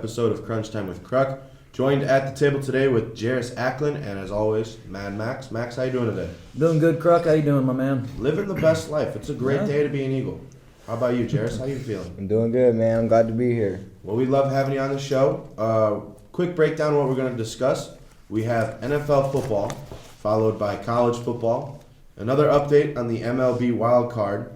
episode of Crunch Time with Kruck. Joined at the table today with Jaris Acklin and, as always, Mad Max. Max, how you doing today? Doing good, Kruck. How you doing, my man? Living the best life. It's a great day to be an Eagle. How about you, Jaris? How you feeling? I'm doing good, man. I'm glad to be here. Well, we love having you on the show. Quick breakdown of what we're going to discuss. We have NFL football, followed by college football. Another update on the Mlb Wild Card.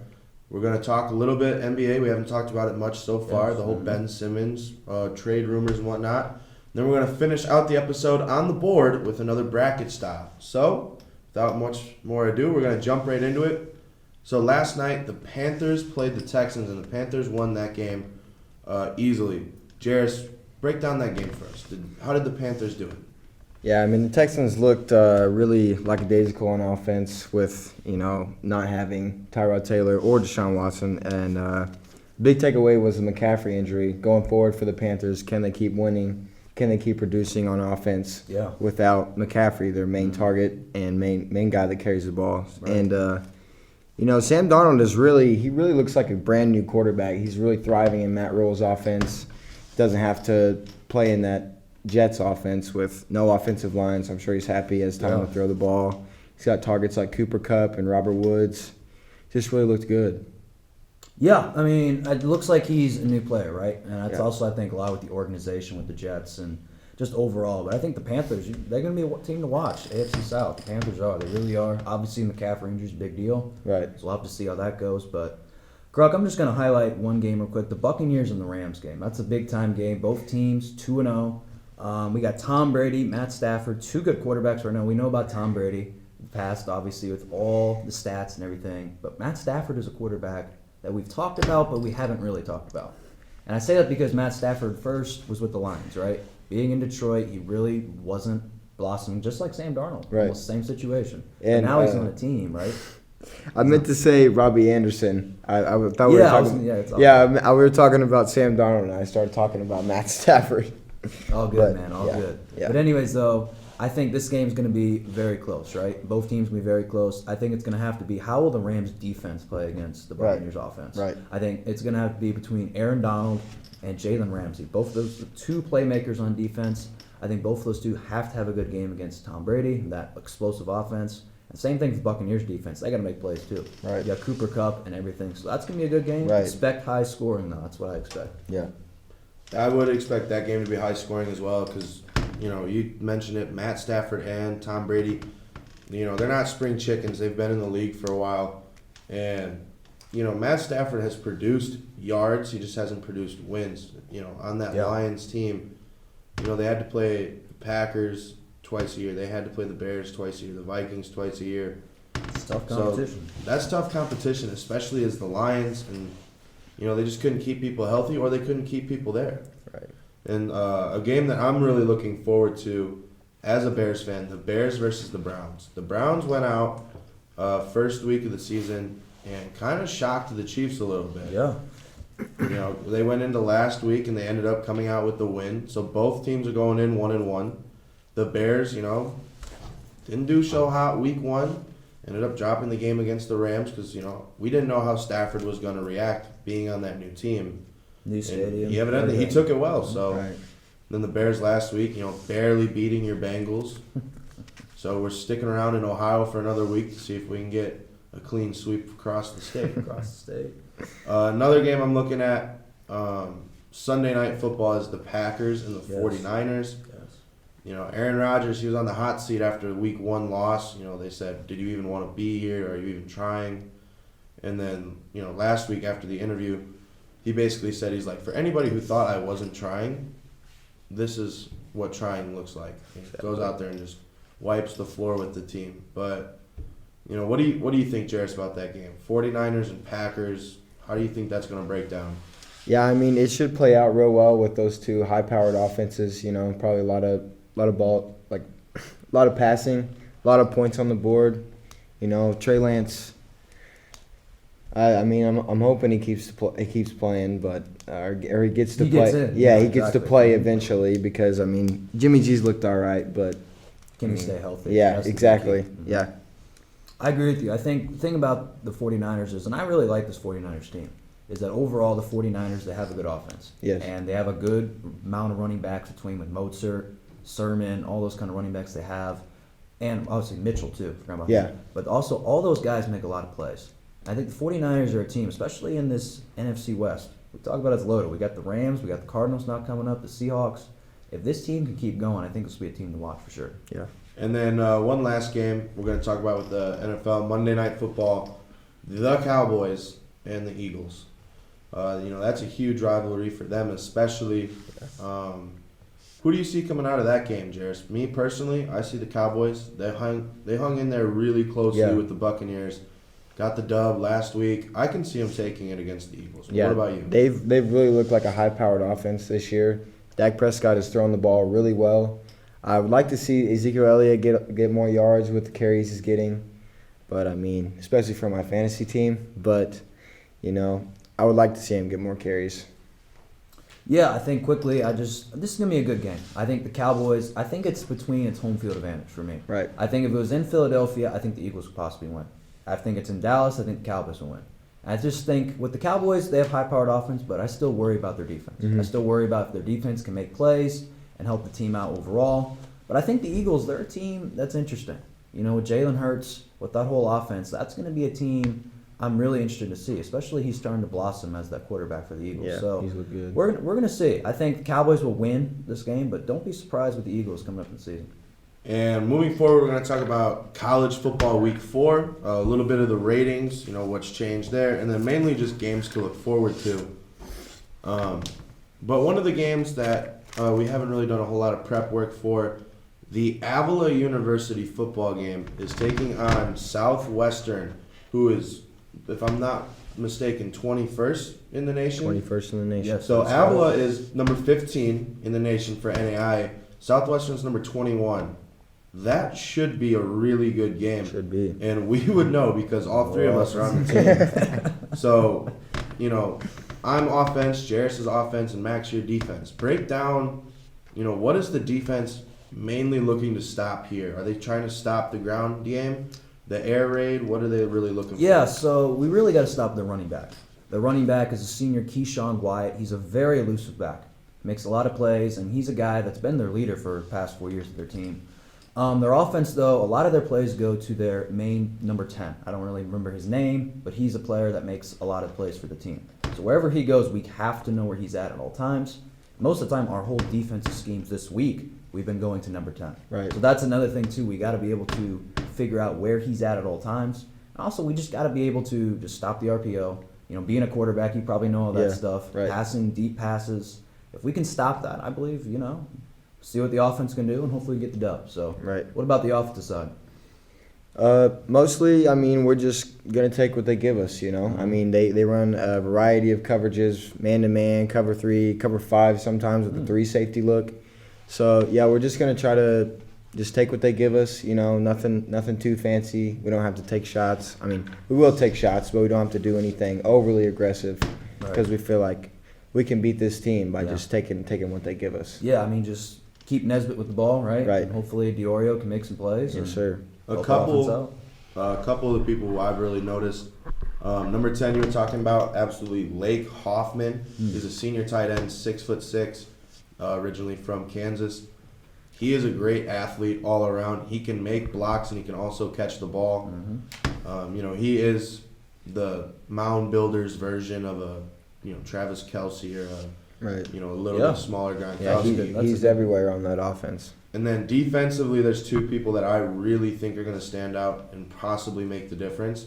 We're going to talk a little bit NBA. We haven't talked about it much so far. The whole Ben Simmons trade rumors and whatnot. Then we're going to finish out the episode on the board with another bracket style. So, without much more ado, we're going to jump right into it. So last night, the Panthers played the Texans, and the Panthers won that game easily. Jaris, break down that game for us. How did the Panthers do it? Yeah, I mean, the Texans looked really lackadaisical on offense with, not having Tyrod Taylor or Deshaun Watson. And big takeaway was the McCaffrey injury. Going forward for the Panthers, can they keep winning? Can they keep producing on offense without McCaffrey, their main target and main guy that carries the ball? Right. And, Sam Darnold he really looks like a brand new quarterback. He's really thriving in Matt Rule's offense. Doesn't have to play in that Jets offense with no offensive line, so I'm sure he's happy. He has time to throw the ball. He's got targets like Cooper Kupp and Robert Woods. Just really looked good. Yeah, I mean, it looks like he's a new player, right? And that's also, I think, a lot with the organization with the Jets and just overall. But I think the Panthers, they're going to be a team to watch. AFC South, the Panthers are. They really are. Obviously, McCaffrey injury is a big deal. Right. So we'll have to see how that goes. But, Kruck, I'm just going to highlight one game real quick. The Buccaneers and the Rams game. That's a big-time game. Both teams, 2-0. We got Tom Brady, Matt Stafford, two good quarterbacks right now. We know about Tom Brady, past obviously with all the stats and everything. But Matt Stafford is a quarterback that we've talked about, but we haven't really talked about. And I say that because Matt Stafford first was with the Lions, right? Being in Detroit, he really wasn't blossoming, just like Sam Darnold. Right. Almost same situation. And now he's on a team, right? I meant to say Robbie Anderson. I thought we were talking about Sam Darnold, and I started talking about Matt Stafford. All good, man. All good. Yeah. But anyways, though, I think this game's going to be very close, right? Both teams will be very close. I think it's going to have to be how will the Rams' defense play against the Buccaneers' offense? Right. I think it's going to have to be between Aaron Donald and Jalen Ramsey. Both of those two playmakers on defense. I think both of those two have to have a good game against Tom Brady, that explosive offense. And same thing for the Buccaneers' defense. They got to make plays, too. Right. You got Cooper Kupp and everything. So that's going to be a good game. Right. Expect high scoring, though. That's what I expect. Yeah. I would expect that game to be high scoring as well because, you mentioned it, Matt Stafford and Tom Brady, they're not spring chickens. They've been in the league for a while. And, Matt Stafford has produced yards. He just hasn't produced wins. On that Lions team, they had to play the Packers twice a year. They had to play the Bears twice a year, the Vikings twice a year. It's tough competition. So that's tough competition, especially as the Lions and they just couldn't keep people healthy or they couldn't keep people there. Right. And a game that I'm really looking forward to as a Bears fan, the Bears versus the Browns. The Browns went out first week of the season and kind of shocked the Chiefs a little bit. Yeah. They went into last week and they ended up coming out with the win. So both teams are going in 1-1. The Bears, didn't do so hot week one. Ended up dropping the game against the Rams because, we didn't know how Stafford was going to react being on that new team. New stadium. Evidently, he took it well. So then the Bears last week, barely beating your Bengals. So we're sticking around in Ohio for another week to see if we can get a clean sweep across the state. Another game I'm looking at, Sunday Night Football, is the Packers and the 49ers. Aaron Rodgers, he was on the hot seat after week one loss. They said, did you even want to be here? Are you even trying? And then, last week after the interview, he basically said, he's like, for anybody who thought I wasn't trying, this is what trying looks like. He goes out there and just wipes the floor with the team. But, what do you think, Jaris, about that game? 49ers and Packers, how do you think that's going to break down? Yeah, I mean, it should play out real well with those two high-powered offenses. Probably a lot of ball, like a lot of passing, a lot of points on the board. Trey Lance. I'm hoping he keeps playing, but or he gets to play. He gets to play eventually because Jimmy G's looked all right, but can he stay healthy? Yeah, exactly. Yeah. I agree with you. I think the thing about the 49ers is, and I really like this 49ers team. is that overall the 49ers, they have a good offense. Yes. And they have a good amount of running backs between with Mozart, Sermon, all those kind of running backs they have. And obviously Mitchell too. Forgot about Yeah. him. But also all those guys make a lot of plays. I think the 49ers are a team, especially in this NFC West. We talk about it's loaded. We got the Rams, we got the Cardinals now coming up, the Seahawks. If this team can keep going, I think this will be a team to watch for sure. Yeah. And then one last game we're going to talk about with the NFL Monday Night Football, the Cowboys and the Eagles. That's a huge rivalry for them, especially. Who do you see coming out of that game, Jaris? Me personally, I see the Cowboys. They hung in there really closely with the Buccaneers. Got the dub last week. I can see them taking it against the Eagles. Yeah. What about you? They've really looked like a high-powered offense this year. Dak Prescott has thrown the ball really well. I would like to see Ezekiel Elliott get more yards with the carries he's getting. But, I mean, especially for my fantasy team. But, I would like to see him get more carries. Yeah, I think quickly, this is going to be a good game. I think the Cowboys, I think it's between its home field advantage for me. Right. I think if it was in Philadelphia, I think the Eagles could possibly win. I think it's in Dallas, I think the Cowboys will win. I just think with the Cowboys, they have high-powered offense, but I still worry about their defense. Mm-hmm. I still worry about if their defense can make plays and help the team out overall. But I think the Eagles, they're a team that's interesting. With Jalen Hurts, with that whole offense, that's going to be a team I'm really interested to see, especially he's starting to blossom as that quarterback for the Eagles. Yeah, so he's looked good. We're going to see. I think the Cowboys will win this game, but don't be surprised with the Eagles coming up in the season. And moving forward, we're going to talk about college football week 4, a little bit of the ratings, what's changed there, and then mainly just games to look forward to. But one of the games that we haven't really done a whole lot of prep work for, the Avila University football game is taking on Southwestern, who is, if I'm not mistaken, 21st in the nation. 21st in the nation. Yes. So Avila is number 15 in the nation for NAI. Southwestern's number 21. That should be a really good game. Should be. And we would know because all three of us are on the team. So, I'm offense, Jaris is offense, and Max, your defense. Break down, what is the defense mainly looking to stop here? Are they trying to stop the ground game, the air raid? What are they really looking for? Yeah, so we really got to stop the running back. The running back is a senior, Keyshawn Wyatt. He's a very elusive back. Makes a lot of plays, and he's a guy that's been their leader for the past 4 years of their team. Their offense, though, a lot of their plays go to their main number 10. I don't really remember his name, but he's a player that makes a lot of plays for the team. So wherever he goes, we have to know where he's at all times. Most of the time, our whole defensive schemes this week, we've been going to number 10. Right. So that's another thing, too. We got to be able to figure out where he's at all times. And also, we just got to be able to just stop the RPO. Being a quarterback, you probably know all that stuff. Right. Passing, deep passes. If we can stop that, I believe, see what the offense can do and hopefully get the dub. So, Right. What about the offensive side? Mostly, we're just going to take what they give us, They run a variety of coverages, man-to-man, cover 3, cover 5 sometimes with the 3 safety look. So, yeah, we're just going to try to just take what they give us, nothing too fancy. We don't have to take shots. We will take shots, but we don't have to do anything overly aggressive because we feel like we can beat this team by just taking what they give us. Yeah, just keep Nesbitt with the ball, right? Right. And hopefully Diorio can make some plays. Yes, sir. A couple of the people who I've really noticed. Number 10, you were talking about, absolutely, Lake Hoffman. He's a senior tight end, 6'6", originally from Kansas. He is a great athlete all around. He can make blocks and he can also catch the ball. He is the mound builder's version of a Travis Kelce or a little bit smaller guy. Yeah, he's everywhere on that offense. And then defensively, there's 2 people that I really think are going to stand out and possibly make the difference.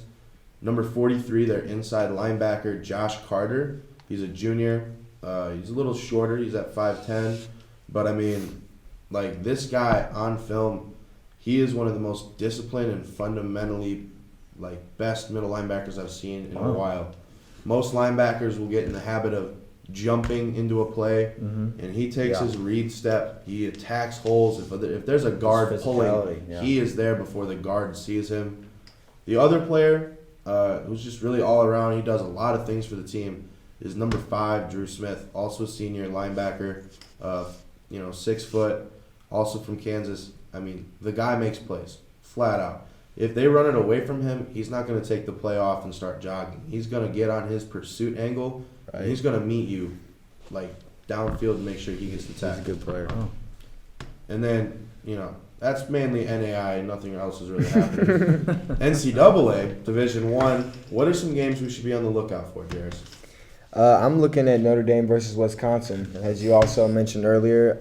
Number 43, their inside linebacker, Josh Carter. He's a junior. He's a little shorter. He's at 5'10". But, this guy on film, he is one of the most disciplined and fundamentally, best middle linebackers I've seen in a while. Most linebackers will get in the habit of jumping into a play, and he takes his read step. He attacks holes. If there's a guard pulling, he is there before the guard sees him. The other player, who's just really all around, he does a lot of things for the team, is number 5, Drew Smith, also a senior linebacker, 6 foot, also from Kansas. The guy makes plays, flat out. if they run it away from him, he's not going to take the play off and start jogging. He's going to get on his pursuit angle, and he's going to meet you, like, downfield to make sure he gets the tackle. He's a good player. Oh. And then, that's mainly NAI. Nothing else is really happening. NCAA, Division I. What are some games we should be on the lookout for, Jaris? I'm looking at Notre Dame versus Wisconsin, as you also mentioned earlier.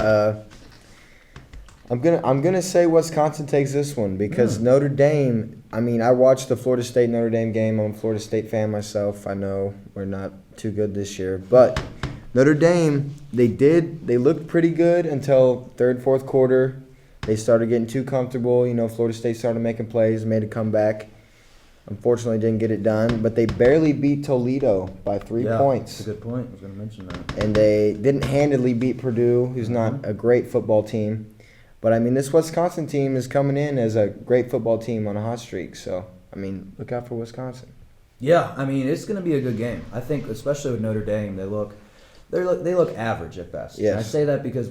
I'm gonna say Wisconsin takes this one because Notre Dame. I mean, I watched the Florida State Notre Dame game. I'm a Florida State fan myself. I know we're not too good this year, but Notre Dame, they looked pretty good until third, fourth quarter. They started getting too comfortable. Florida State started making plays, made a comeback. Unfortunately, didn't get it done, but they barely beat Toledo by 3 points. That's a good point. I was going to mention that. And they didn't handedly beat Purdue, who's not a great football team. But, I mean, this Wisconsin team is coming in as a great football team on a hot streak. So, I mean, look out for Wisconsin. Yeah, I mean, it's going to be a good game. I think, especially with Notre Dame, they look average at best. Yes. And I say that because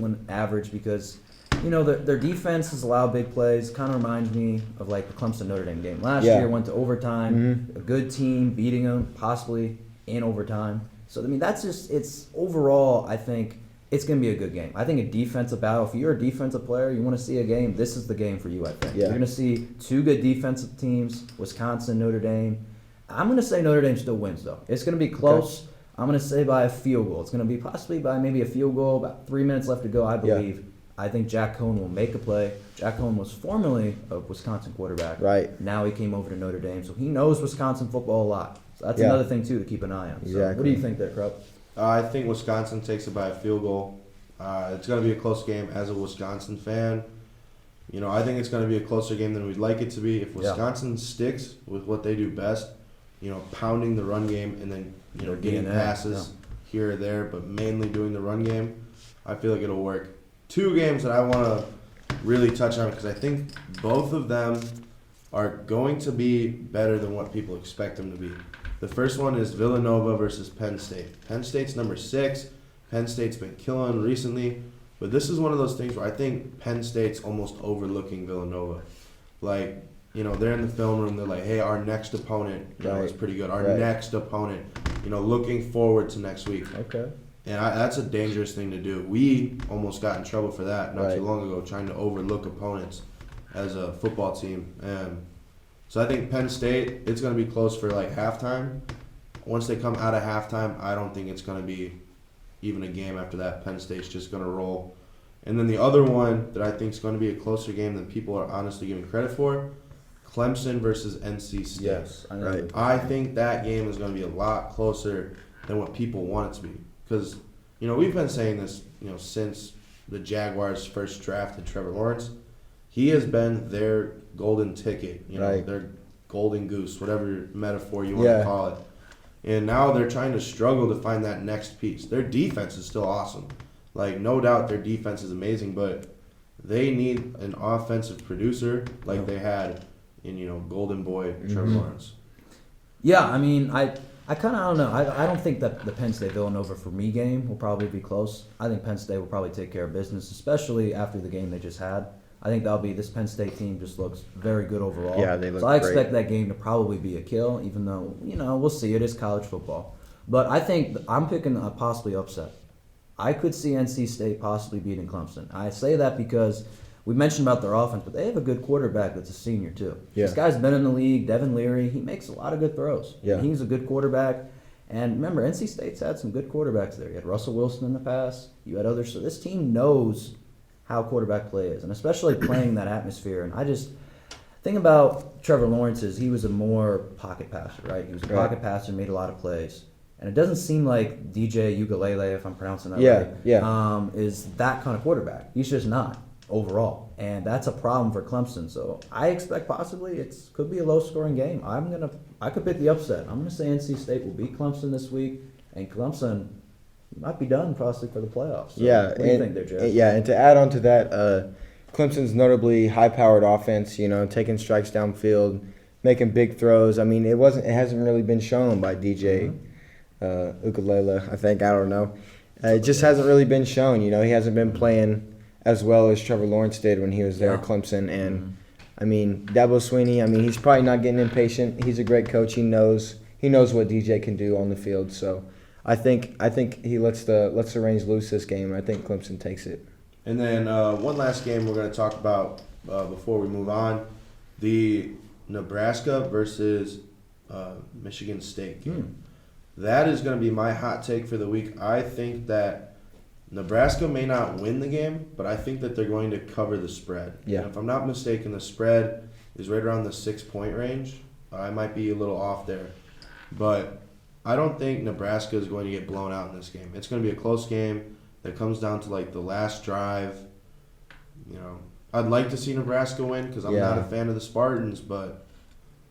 their defense has allowed big plays. Kind of reminds me of like the Clemson Notre Dame game last year. Went to overtime. A good team beating them, possibly in overtime. So I mean, it's overall. I think it's going to be a good game. I think a defensive battle. If you're a defensive player, you want to see a game. This is the game for you. I think you're going to see two good defensive teams: Wisconsin, Notre Dame. I'm going to say Notre Dame still wins though. It's going to be close. Okay. I'm going to say by a field goal. It's going to be possibly by maybe a field goal. About 3 minutes left to go, I believe. Yeah. I think Jack Cohn will make a play. Jack Cohn was formerly a Wisconsin quarterback. Right. Now he came over to Notre Dame, so he knows Wisconsin football a lot. So that's another thing, too, to keep an eye on. Exactly. So what do you think there, Kruck? I think Wisconsin takes it by a field goal. It's going to be a close game as a Wisconsin fan. I think it's going to be a closer game than we'd like it to be. If Wisconsin sticks with what they do best, pounding the run game and then, getting passes here or there, but mainly doing the run game, I feel like it'll work. Two games that I want to really touch on because I think both of them are going to be better than what people expect them to be. The first one is Villanova versus Penn State. Penn State's number 6. Penn State's been killing recently, but this is one of those things where I think Penn State's almost overlooking Villanova. Like, they're in the film room, they're like, hey, our next opponent is pretty good. Our next opponent, looking forward to next week. Okay. And that's a dangerous thing to do. We almost got in trouble for that not too long ago, trying to overlook opponents as a football team. So I think Penn State, it's going to be close for like halftime. Once they come out of halftime, I don't think it's going to be even a game after that. Penn State's just going to roll. And then the other one that I think is going to be a closer game than people are honestly giving credit for, Clemson versus NC State. Yes, I think that game is going to be a lot closer than what people want it to be. Because, we've been saying this, since the Jaguars first drafted Trevor Lawrence. He has been their golden ticket, their golden goose, whatever metaphor you want to call it. And now they're trying to struggle to find that next piece. Their defense is still awesome. Like, no doubt their defense is amazing, but they need an offensive producer like they had in, Golden Boy Trevor Lawrence. Yeah, I mean, I kind of don't know. I don't think that the Penn State-Villanova for me game will probably be close. I think Penn State will probably take care of business, especially after the game they just had. I think this Penn State team just looks very good overall. Yeah, they look great. So I expect that game to probably be a kill, even though, we'll see. It is college football. But I think I'm picking a possibly upset. I could see NC State possibly beating Clemson. I say that because we mentioned about their offense, but they have a good quarterback that's a senior too. Yeah. This guy's been in the league, Devin Leary. He makes a lot of good throws. Yeah. He's a good quarterback. And remember, NC State's had some good quarterbacks there. You had Russell Wilson in the past. You had others. So this team knows how quarterback play is, and especially playing that atmosphere. And I just think about Trevor Lawrence is he was a more pocket passer, right? He was a pocket passer, made a lot of plays. And it doesn't seem like DJ Ugalele, if I'm pronouncing that right, is that kind of quarterback. He's just not overall. And that's a problem for Clemson. So I expect possibly it could be a low-scoring game. I could pick the upset. I'm going to say NC State will beat Clemson this week, and Clemson might be done possibly for the playoffs. So what do you think there, Jared? Yeah, and to add on to that, Clemson's notably high-powered offense, taking strikes downfield, making big throws. I mean, it hasn't really been shown by DJ Ukulele, I think. I don't know. It just hasn't really been shown. He hasn't been playing as well as Trevor Lawrence did when he was there at Clemson. And, I mean, Dabo Sweeney, I mean, he's probably not getting impatient. He's a great coach. He knows what DJ can do on the field. So I think he lets the reins loose this game. I think Clemson takes it. And then one last game we're going to talk about before we move on, the Nebraska versus Michigan State game. That is going to be my hot take for the week. I think that Nebraska may not win the game, but I think that they're going to cover the spread. Yeah. And if I'm not mistaken, the spread is right around the 6-point range. I might be a little off there. But I don't think Nebraska is going to get blown out in this game. It's going to be a close game that comes down to like the last drive. You know, I'd like to see Nebraska win because I'm not a fan of the Spartans, but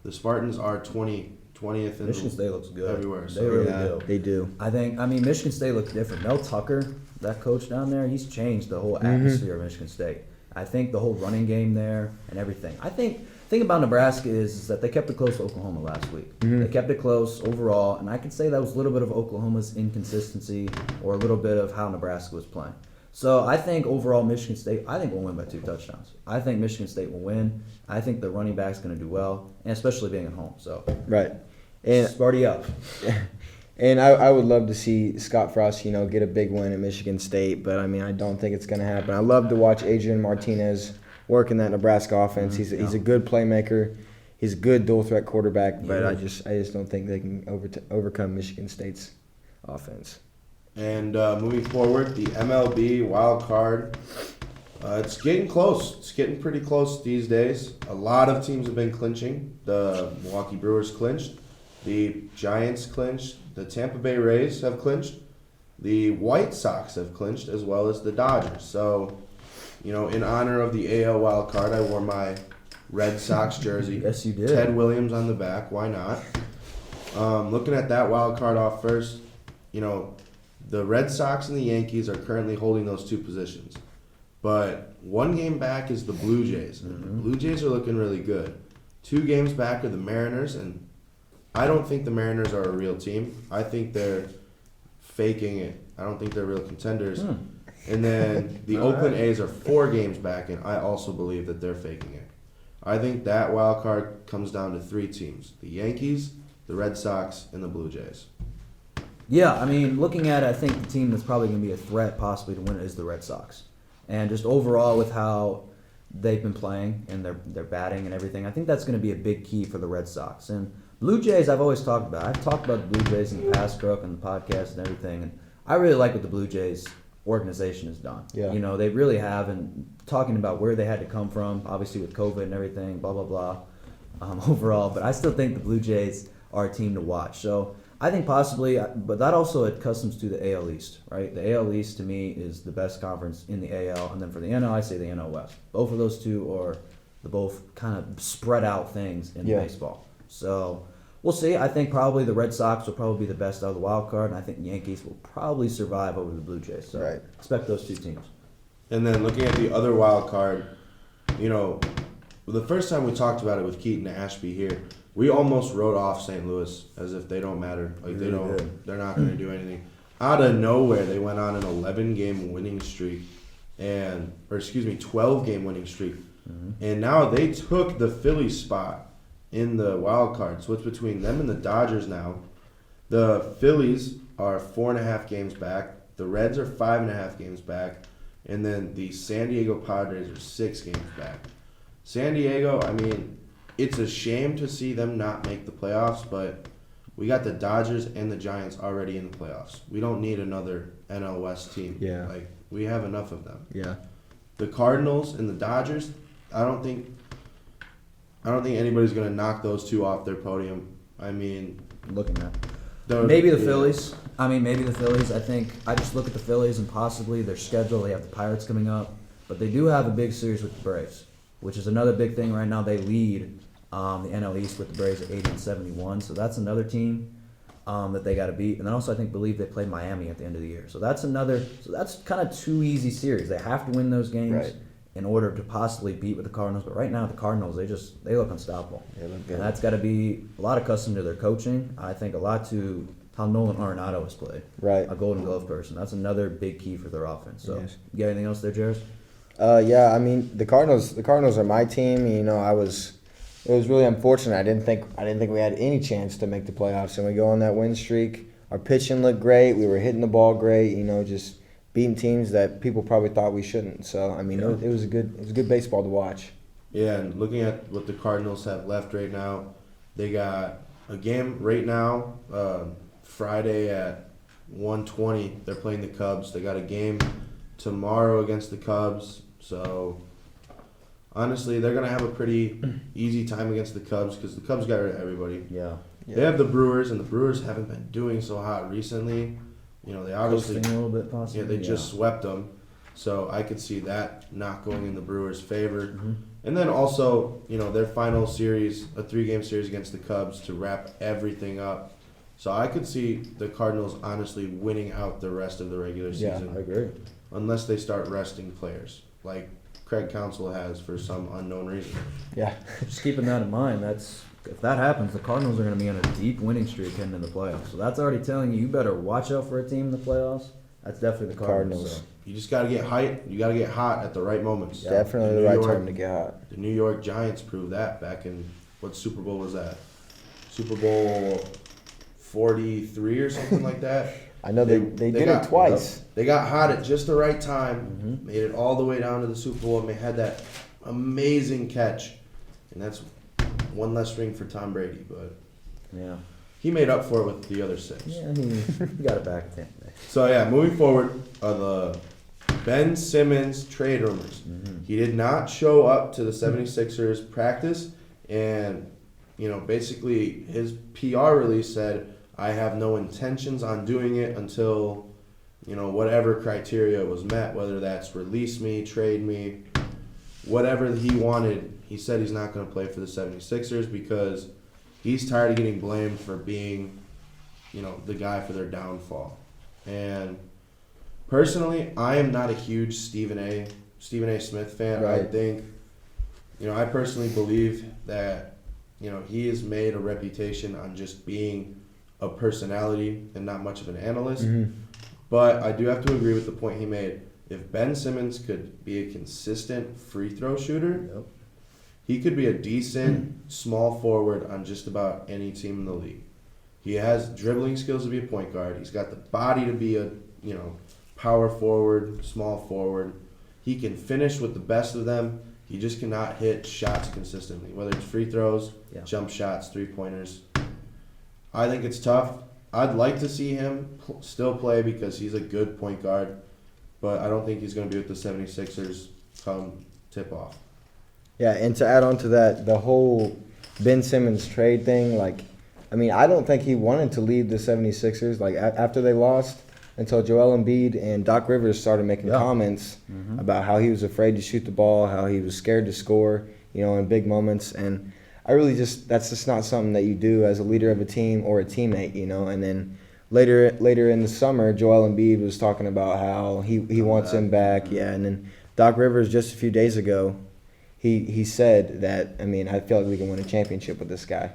the Spartans are 20th in Michigan State looks good everywhere. They So really Yeah, do. they do. I mean, Michigan State looks different. Mel Tucker, that coach down there, he's changed the whole atmosphere of Michigan State. I think the whole running game there and everything. I think the thing about Nebraska is that they kept it close to Oklahoma last week. They kept it close overall, and I could say that was a little bit of Oklahoma's inconsistency or a little bit of how Nebraska was playing. So I think overall Michigan State, I think will win by 2 touchdowns. I think Michigan State will win. I think the running back's going to do well, and especially being at home. So Right. And Sparty up. And I would love to see Scott Frost, get a big win at Michigan State, but I mean, I don't think it's going to happen. I love to watch Adrian Martinez work in that Nebraska offense. He's a good playmaker. He's a good dual threat quarterback, but I just don't think they can overcome Michigan State's offense. And moving forward, the MLB Wild Card. It's getting close. It's getting pretty close these days. A lot of teams have been clinching. The Milwaukee Brewers clinched. The Giants clinched. The Tampa Bay Rays have clinched. The White Sox have clinched, as well as the Dodgers. So, in honor of the AL Wild Card, I wore my Red Sox jersey. Yes, you did. Ted Williams on the back. Why not? Looking at that wild card off first, the Red Sox and the Yankees are currently holding those 2 positions. But 1 game back is the Blue Jays. And the Blue Jays are looking really good. 2 games back are the Mariners, and I don't think the Mariners are a real team. I think they're faking it. I don't think they're real contenders. And then the Oakland A's are 4 games back, and I also believe that they're faking it. I think that wild card comes down to 3 teams: the Yankees, the Red Sox, and the Blue Jays. Yeah, I mean, looking at it, I think the team that's probably going to be a threat possibly to win it is the Red Sox. And just overall with how they've been playing and their batting and everything, I think that's going to be a big key for the Red Sox. And Blue Jays, I've always talked about. I've talked about the Blue Jays in the past, Kruck, and the podcast and everything. And I really like what the Blue Jays organization has done. Yeah. They really have. And talking about where they had to come from, obviously with COVID and everything, blah, blah, blah, overall. But I still think the Blue Jays are a team to watch. So I think possibly, but that also accustoms to the AL East, right? The AL East to me is the best conference in the AL, and then for the NL, I say the NL West. Both of those two are the both kind of spread out things in baseball. So we'll see. I think probably the Red Sox will probably be the best out of the wild card, and I think the Yankees will probably survive over the Blue Jays. So expect those 2 teams. And then looking at the other wild card, the first time we talked about it with Keaton Ashby here, we almost wrote off St. Louis as if they don't matter. Like they're not going to do anything. Out of nowhere, they went on an 11-game winning streak, 12-game winning streak, and now they took the Phillies spot in the wild card. So it's between them and the Dodgers now. The Phillies are 4.5 games back. The Reds are 5.5 games back, and then the San Diego Padres are 6 games back. San Diego, I mean, it's a shame to see them not make the playoffs, but we got the Dodgers and the Giants already in the playoffs. We don't need another NL West team. Yeah. Like, we have enough of them. Yeah. The Cardinals and the Dodgers, I don't think anybody's going to knock those 2 off their podium. I mean, Looking at maybe the Phillies. Maybe the Phillies. I think I just look at the Phillies and possibly their schedule. They have the Pirates coming up, but they do have a big series with the Braves, which is another big thing right now. They lead the NL East with the Braves at 80-71, so that's another team that they got to beat. And then also I believe they play Miami at the end of the year, so that's kind of 2 easy series. They have to win those games in order to possibly beat with the Cardinals. But right now the Cardinals, they look unstoppable. They look good. And that's got to be a lot accustomed to their coaching. I think a lot to how Nolan Arenado has played. Right. A Golden Glove person. That's another big key for their offense. So Yes. you got anything else there, Jaris? Yeah, I mean the Cardinals are my team. You know, it was really unfortunate. I didn't think we had any chance to make the playoffs, and we go on that win streak. Our pitching looked great. We were hitting the ball great. You know, just beating teams that people probably thought we shouldn't. So I mean, it was good baseball to watch. Yeah, and looking at what the Cardinals have left right now, they got a game right now, Friday at 1:20. They're playing the Cubs. They got a game tomorrow against the Cubs. So, honestly, they're going to have a pretty easy time against the Cubs because the Cubs got rid of everybody. Yeah. They have the Brewers, and the Brewers haven't been doing so hot recently. You know, they obviously Coasting a little bit possibly. Yeah, they just swept them. So I could see that not going in the Brewers' favor. Mm-hmm. And then also, you know, their final series, a 3-game series against the Cubs to wrap everything up. So I could see the Cardinals honestly winning out the rest of the regular season. Yeah, I agree. Unless they start resting players, like Craig Counsell has for some unknown reason. Yeah. Just keeping that in mind, if that happens, the Cardinals are going to be on a deep winning streak heading into the playoffs. So that's already telling you better watch out for a team in the playoffs. That's definitely the Cardinals. So. You just got to get hype. You got to get hot at the right moments. Yeah. Definitely the right time to get hot. The New York Giants proved that back in, what Super Bowl was that? Super Bowl 43 or something like that. I know they did it twice. They got hot at just the right time, made it all the way down to the Super Bowl, and they had that amazing catch. And that's one less ring for Tom Brady, but yeah, he made up for it with the other 6. Yeah, he got it back at the end of the day. So, yeah, moving forward, the Ben Simmons trade rumors. He did not show up to the 76ers practice, and, you know, basically his PR release said, I have no intentions on doing it until, you know, whatever criteria was met, whether that's release me, trade me, whatever he wanted. He said he's not going to play for the 76ers because he's tired of getting blamed for being, you know, the guy for their downfall. And personally, I am not a huge Stephen A. Smith fan. Right. I think, you know, I personally believe that, you know, he has made a reputation on just being a personality and not much of an analyst. But I do have to agree with the point he made. If Ben Simmons could be a consistent free throw shooter, he could be a decent small forward on just about any team in the league. He has dribbling skills to be a point guard. He's got the body to be a, you know, power forward, small forward. He can finish with the best of them. He just cannot hit shots consistently, whether it's free throws, jump shots, three-pointers. I think it's tough. I'd like to see him still play because he's a good point guard, but I don't think he's going to be with the 76ers come tip-off. Yeah, and to add on to that, the whole Ben Simmons trade thing, like, I mean, I don't think he wanted to leave the 76ers, like, after they lost, until Joel Embiid and Doc Rivers started making comments about how he was afraid to shoot the ball, how he was scared to score, you know, in big moments, and I really that's just not something that you do as a leader of a team or a teammate, you know. And then later in the summer, Joel Embiid was talking about how he wants him back, and then Doc Rivers just a few days ago, he said that, I mean, I feel like we can win a championship with this guy.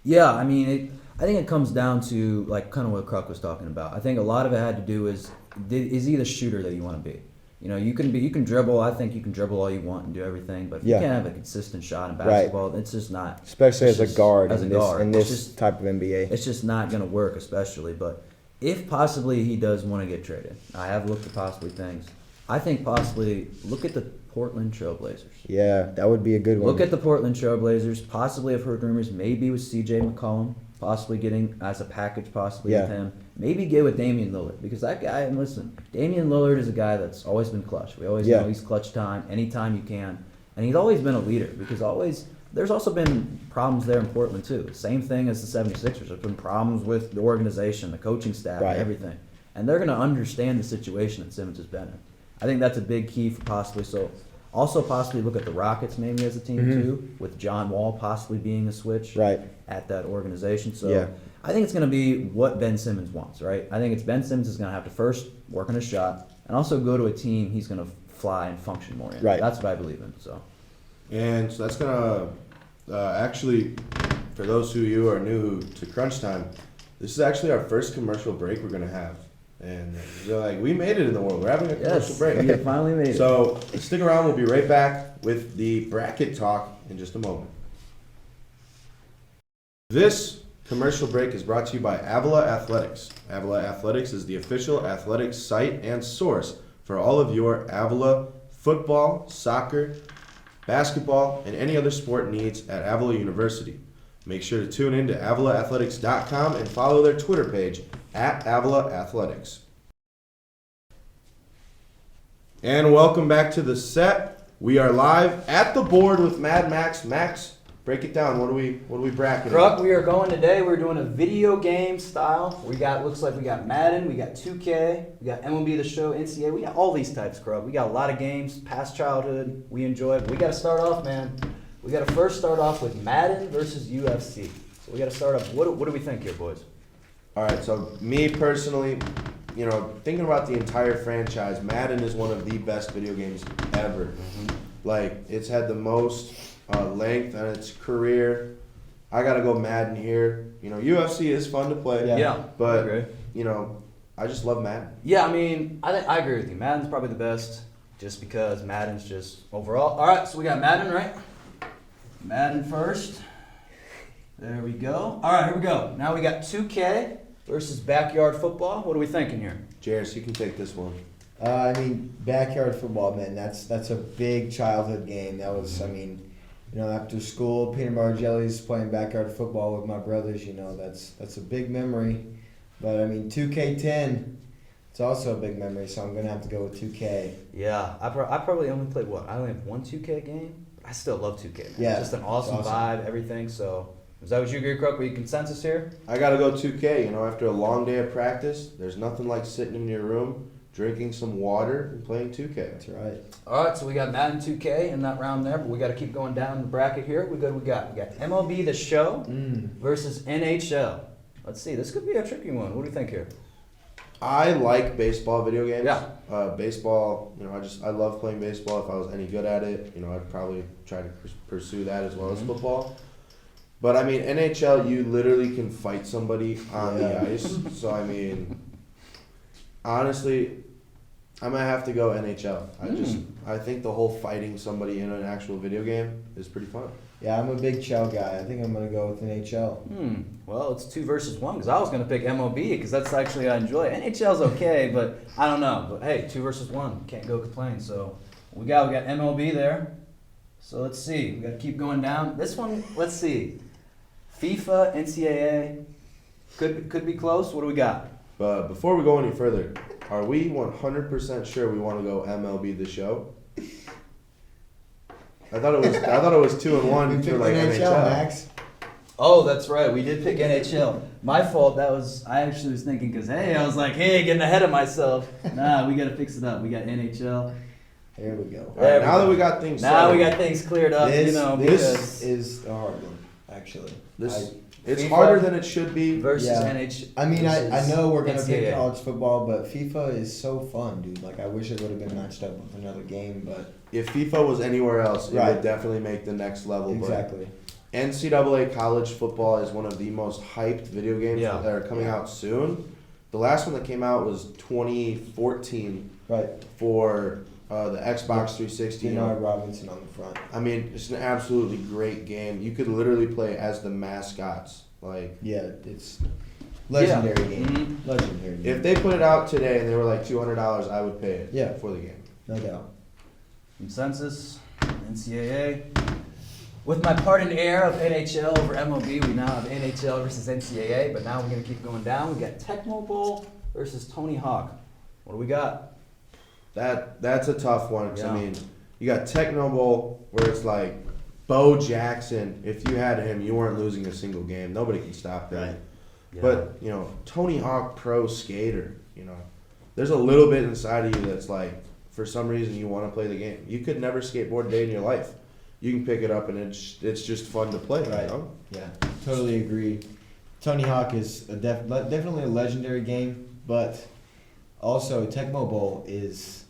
Yeah, I mean, I think it comes down to, like, kind of what Kruck was talking about. I think a lot of it had to do is he the shooter that you want to be? You know, you can dribble. I think you can dribble all you want and do everything, but if you can't have a consistent shot in basketball, it's just not. Especially as a guard in this just, type of NBA. It's just not going to work, especially. But if possibly he does want to get traded, I have looked at possibly things. I think possibly look at the Portland Trailblazers. Yeah, that would be a good one. Look at the Portland Trailblazers. Possibly, I've heard rumors maybe with C.J. McCollum, possibly getting as a package, possibly with him. Maybe get with Damian Lillard, because that guy, and listen, Damian Lillard is a guy that's always been clutch. We always know he's clutch time, anytime you can. And he's always been a leader, because there's also been problems there in Portland too. Same thing as the 76ers. There's been problems with the organization, the coaching staff, and everything. And they're going to understand the situation that Simmons has been in. I think that's a big key for possibly. So also possibly look at the Rockets maybe as a team too, with John Wall possibly being a switch at that organization. So I think it's going to be what Ben Simmons wants, right? I think it's Ben Simmons is going to have to first work on his shot and also go to a team he's going to fly and function more in. Right. That's what I believe in. So. And so that's going to actually, for those of you who are new to Crunch Time, this is actually our first commercial break we're going to have. And they're like, we made it in the world. We're having a commercial break. We have finally made it. So stick around. We'll be right back with the bracket talk in just a moment. This commercial break is brought to you by Avila Athletics. Avila Athletics is the official athletics site and source for all of your Avila football, soccer, basketball, and any other sport needs at Avila University. Make sure to tune in to AvilaAthletics.com and follow their Twitter page at Avila Athletics. And welcome back to the set. We are live at the board with Mad Max. Max, break it down. What are we bracketing? Kruck, we are going today. We're doing a video game style. Looks like we got Madden, we got 2K, we got Mlb the Show, NCAA. We got all these types, Kruck. We got a lot of games, past childhood, we enjoy. But we got to start off, man. We got to first start off with Madden versus UFC. So we got to start off. What do we think here, boys? All right, so me personally, thinking about the entire franchise, Madden is one of the best video games ever. Mm-hmm. Like, it's had the most length in its career. I got to go Madden here. UFC is fun to play. Yeah. But, I agree. I just love Madden. Yeah, I mean, I agree with you. Madden's probably the best just because Madden's just overall. All right, so we got Madden, right? Madden first. There we go. All right, here we go. Now we got 2K versus backyard football. What are we thinking here? Jaris, you can take this one. Backyard football, man. That's a big childhood game. That was, after school, peanut butter jellies, playing backyard football with my brothers. That's a big memory. But 2K10, it's also a big memory. So I'm gonna have to go with 2K. Yeah, I probably only played I only have one 2K game. I still love 2K. Man. Yeah, just an awesome vibe, everything. So, is that what you agree, Kruck? We consensus here? I got to go 2K. After a long day of practice, there's nothing like sitting in your room, drinking some water, and playing 2K. That's right. All right, so we got Madden 2K in that round there, but we got to keep going down the bracket here. We got MLB The Show versus NHL. Let's see. This could be a tricky one. What do you think here? I like baseball video games. Yeah. Baseball, I love playing baseball. If I was any good at it, I'd probably try to pursue that as well as football. But, NHL, you literally can fight somebody on the ice. So, honestly, I might have to go NHL. I think the whole fighting somebody in an actual video game is pretty fun. Yeah, I'm a big Chell guy. I think I'm gonna go with NHL. Well, it's 2 versus 1 because I was gonna pick MLB because that's actually I enjoy. NHL's okay, but I don't know. But hey, 2 versus 1, can't go complain. So we got MLB there. So let's see. We got to keep going down. This one, let's see. FIFA, NCAA, could be close. What do we got? But before we go any further, are we 100% sure we want to go MLB The Show? I thought it was 2-1 for like NHL. Max. Oh, that's right. We did pick NHL. My fault. I actually was thinking because, I was like, getting ahead of myself. Nah, we got to fix it up. We got NHL. Here we go. All right, now that we got things cleared up, this is a hard one, actually. It's FIFA harder than it should be. Versus NHL. I know we're going to pick NCAA. college football, but FIFA is so fun, dude. Like, I wish it would have been matched up with another game, but... If FIFA was anywhere else, it Right. would definitely make the next level. Exactly. But NCAA college football is one of the most hyped video games that are coming out soon. The last one that came out was 2014 Right. for the Xbox 360. Denard Robinson on the front. It's an absolutely great game. You could literally play as the mascots. Yeah, it's legendary game. Mm-hmm. Legendary game. If they put it out today and they were like $200, I would pay it for the game. No doubt. Consensus, NCAA. With my pardoned heir of NHL over MLB, we now have NHL versus NCAA, but now we're going to keep going down. We got Tecmo Bowl versus Tony Hawk. What do we got? That's a tough one. 'Cause, Yeah. you got Tecmo Bowl where it's like Bo Jackson. If you had him, you weren't losing a single game. Nobody can stop that. Right. Yeah. But Tony Hawk Pro Skater. There's a little bit inside of you that's like, for some reason, you want to play the game. You could never skateboard a day in your life. You can pick it up and it's just fun to play. Right. Yeah, totally agree. Tony Hawk is definitely a legendary game, but also Tecmo Bowl is,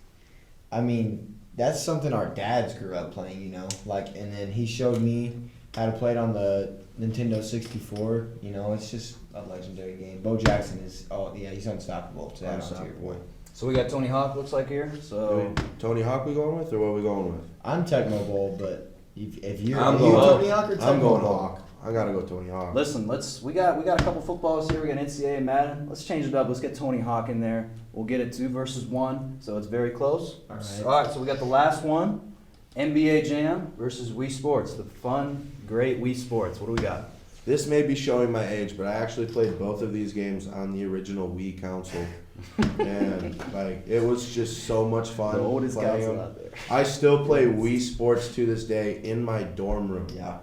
that's something our dads grew up playing, and then he showed me had to play it on the Nintendo 64. You know, it's just a legendary game. Bo Jackson is, he's unstoppable. To add on to your point. So we got Tony Hawk, looks like here. So Tony Hawk we going with, or what are we going with? I'm Tecmo Bowl, but if you're I'm you going- Tony Hawk or Tecmo I'm going Bowl? Hawk. I gotta go Tony Hawk. listen, we got a couple footballs here. We got NCAA and Madden. Let's change it up. Let's get Tony Hawk in there. We'll get it 2 versus 1, so it's very close. All right. All right, so we got the last one, NBA Jam versus Wii Sports. The fun, great Wii Sports. What do we got? This may be showing my age, but I actually played both of these games on the original Wii console, and like it was just so much fun. The oldest playing console them. out there. I still play Wii Sports to this day in my dorm room. Yeah.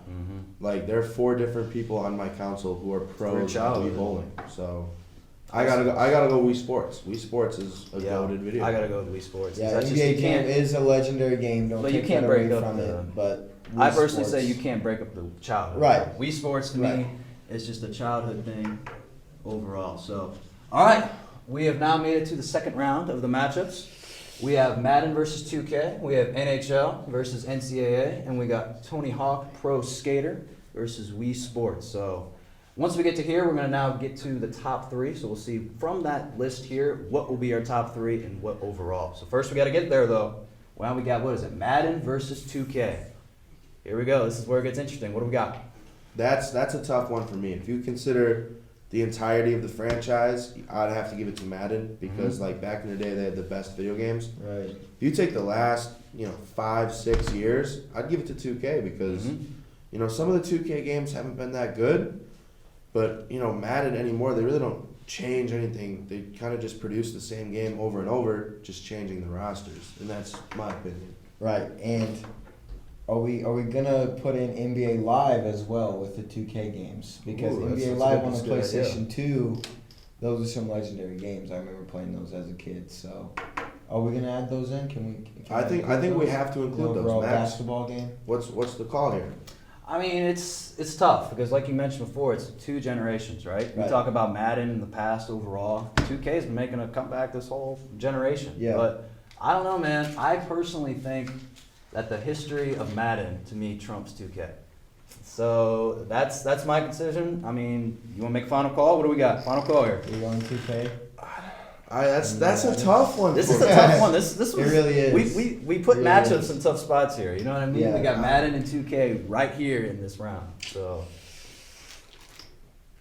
Like there are 4 different people on my console who are pros at childhood. Wii bowling. So I gotta go Wii Sports. Wii Sports is a goated video. I gotta go with Wii Sports. Yeah, That's NBA you Jam can't- is a legendary game. Don't But you take can't that break away up from the- it. But I Wii personally Sports- say you can't break up the childhood. Right. Wii Sports to Right. me is just a childhood thing overall. So, all right, we have now made it to the second round of the matchups. We have Madden versus 2K. We have NHL versus NCAA, and we got Tony Hawk Pro Skater versus Wii Sports. So, once we get to here, we're going to now get to the top 3. So we'll see from that list here what will be our top 3 and what overall. So first we got to get there though. Well, we got, what is it, Madden versus 2K. Here we go. This is where it gets interesting. What do we got? That's a tough one for me. If you consider the entirety of the franchise, I'd have to give it to Madden because like back in the day they had the best video games. Right. If you take the last 5-6 years, I'd give it to 2K because some of the 2K games haven't been that good, but Madden anymore they really don't change anything. They kind of just produce the same game over and over, just changing the rosters, and that's my opinion. Right. And are we gonna put in NBA Live as well with the 2K games? Because Ooh, that's NBA a Live good- on that's the a good idea. PlayStation 2, those are some legendary games. I remember playing those as a kid. So, are we gonna add those in? Can we? I think we have to The include overall those. Max, basketball game. what's the call here? I mean, it's tough because, like you mentioned before, it's 2 generations, right? We Right. talk about Madden in the past overall. 2K's been making a comeback this whole generation. Yeah. But I don't know, man. I personally think that the history of Madden to me trumps 2K. So that's my decision. I mean, you want to make a final call? What do we got? Final call here. We're going 2K. That's a tough one. This for is a me. tough one. This was, It really is. We put It really matchups is. in tough spots here. You know what I mean? Yeah. We got Madden and 2K right here in this round. So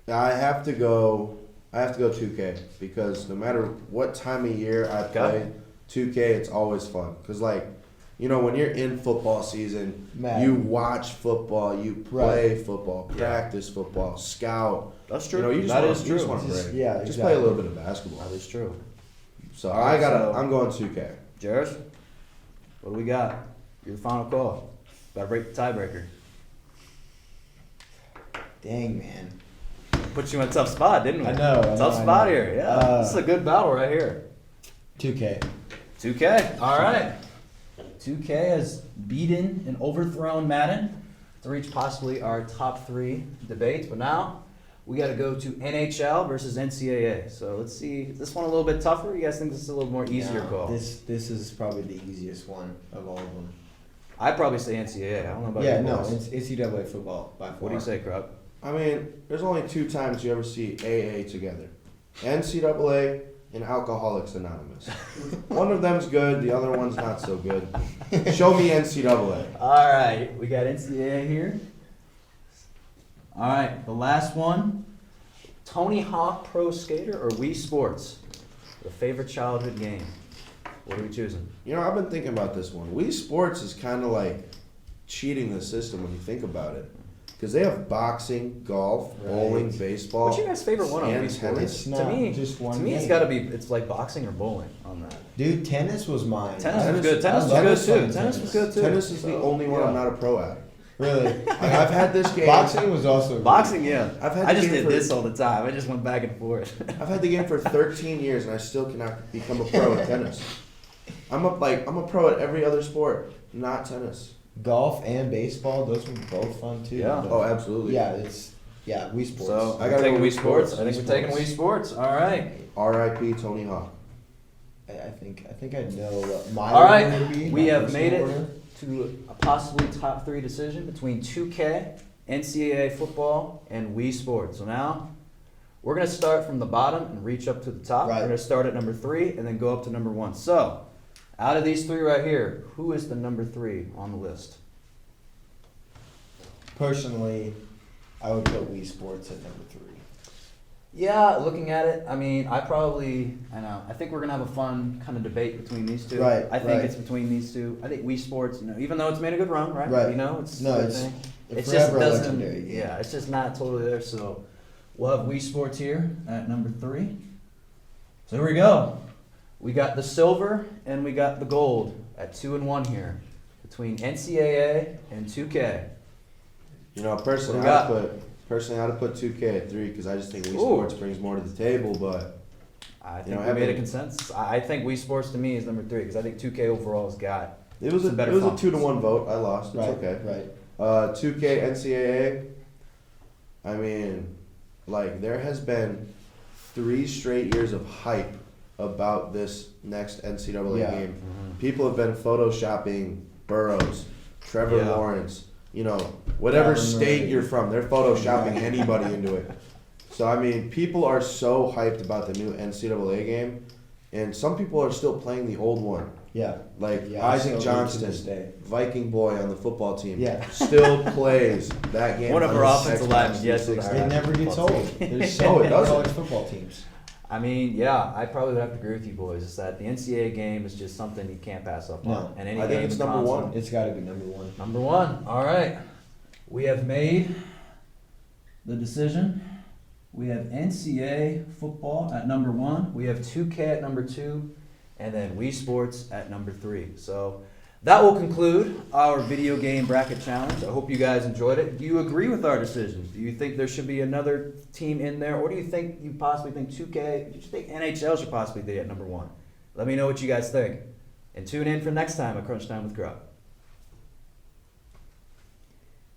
I have to go 2K because no matter what time of year I play 2K, it's always fun. Cause when you're in football season, Madden. you watch football, you play football, Yeah. practice football, scout. that's You just That wanna, is you true. just want to Just- break. yeah, Just play a exactly. little bit of basketball. That is true. So All right, I'm going 2K. Jaris, what do we got? Your final call. Got to break the tiebreaker. Dang, man. Put you in a tough spot, didn't we? I know, Tough I spot know. here. Yeah, this is a good battle right here. 2K. 2K. All right. 2K has beaten and overthrown Madden to reach possibly our top 3 debates. But now we got to go to NHL versus NCAA. So let's see. Is this one a little bit tougher? You guys think this is a little more easier No, call? This is probably the easiest one of all of them. I'd probably say NCAA. I don't know about Yeah, you no, boys. it's NCAA football by far. What do you say, Kruck? I mean, there's only 2 times you ever see AA together. NCAA and Alcoholics Anonymous. One of them's good, the other one's not so good. Show me NCAA. All right, we got NCAA here. All right, the last one. Tony Hawk Pro Skater or Wii Sports? The favorite childhood game. What are we choosing? I've been thinking about this one. Wii Sports is kind of like cheating the system when you think about it. Because they have boxing, golf, bowling, Right. baseball. What's your guys' favorite one on and Wii Sports? tennis. It's To not me, just one to me, it's game. got to be. It's like boxing or bowling on that. Dude, tennis was mine. Tennis was Tennis- good. Tennis was I good love too. playing Tennis was good too. Tennis is the So, only one yeah. I'm not a pro at. Really? Like, I've had this game. Boxing was also Boxing, yeah. I've had I the just game did for- this all the time. I just went back and forth. I've had the game for 13 years and I still cannot become a pro at tennis. I'm a pro at every other sport, not tennis. golf and baseball. Those were both fun too. Yeah. but- Oh, absolutely. Yeah, Wii Sports. So I I gotta taking go Wii Wii Sports. Sports. I think we're taking Wii Sports. All right. R.I.P. Tony Hawk. I think I know what my All order would right. be. We my have personal made it order. to a possibly top 3 decision between 2K NCAA football, and Wii Sports. So now we're going to start from the bottom and reach up to the top. Right. We're going to start at number 3 and then go up to number 1. So out of these 3 right here, who is the number 3 on the list? Personally, I would put Wii Sports at number 3. Yeah, looking at it, I mean, I think we're going to have a fun kind of debate between these two. Right, I think right. it's between these two. I think Wii Sports, even though it's made a good run, right? Right. It's No, a it's thing. It just forever doesn't, legendary. yeah, it's just not totally there. So we'll have Wii Sports here at number 3. So here we go. We got the silver and we got the gold at 2 and 1 here between NCAA and 2K. Personally, What do we I'd put 2K at 3 because I just think Wii Ooh. Sports brings more to the table. But I think we made a consensus. I think Wii Sports to me is number 3 because I think 2K overall has got it was a better 2-1 vote. I lost. It's Right, okay. right. 2K NCAA. I mean, there has been 3 straight years of hype about this next NCAA Yeah. game. People have been photoshopping Burrows, Trevor Yeah. Lawrence, whatever Kyler state Murray. you're from, they're photoshopping Right. anybody into it. So, I mean, people are so hyped about the new NCAA game, and some people are still playing the old one. Yeah. Like Yeah, I Isaac still do to Johnston, this day. Viking boy on the football team, Yeah. still plays that game. One of on our his offensive Xbox linemen, yes, 360. It never gets old. There's so No, it many doesn't. college football teams. I mean, yeah, I probably would have to agree with you boys. Is that the NCAA game is just something you can't pass up on. No. And any I think game it's in number console. 1. It's got to be number 1. Number 1. All right. We have made the decision. We have NCAA football at number 1. We have 2K at number 2. And then Wii Sports at number 3. So that will conclude our video game bracket challenge. I hope you guys enjoyed it. Do you agree with our decisions? Do you think there should be another team in there? Or do you possibly think 2K, do you think NHL should possibly be at number 1? Let me know what you guys think. And tune in for next time at Crunch Time with Kruck.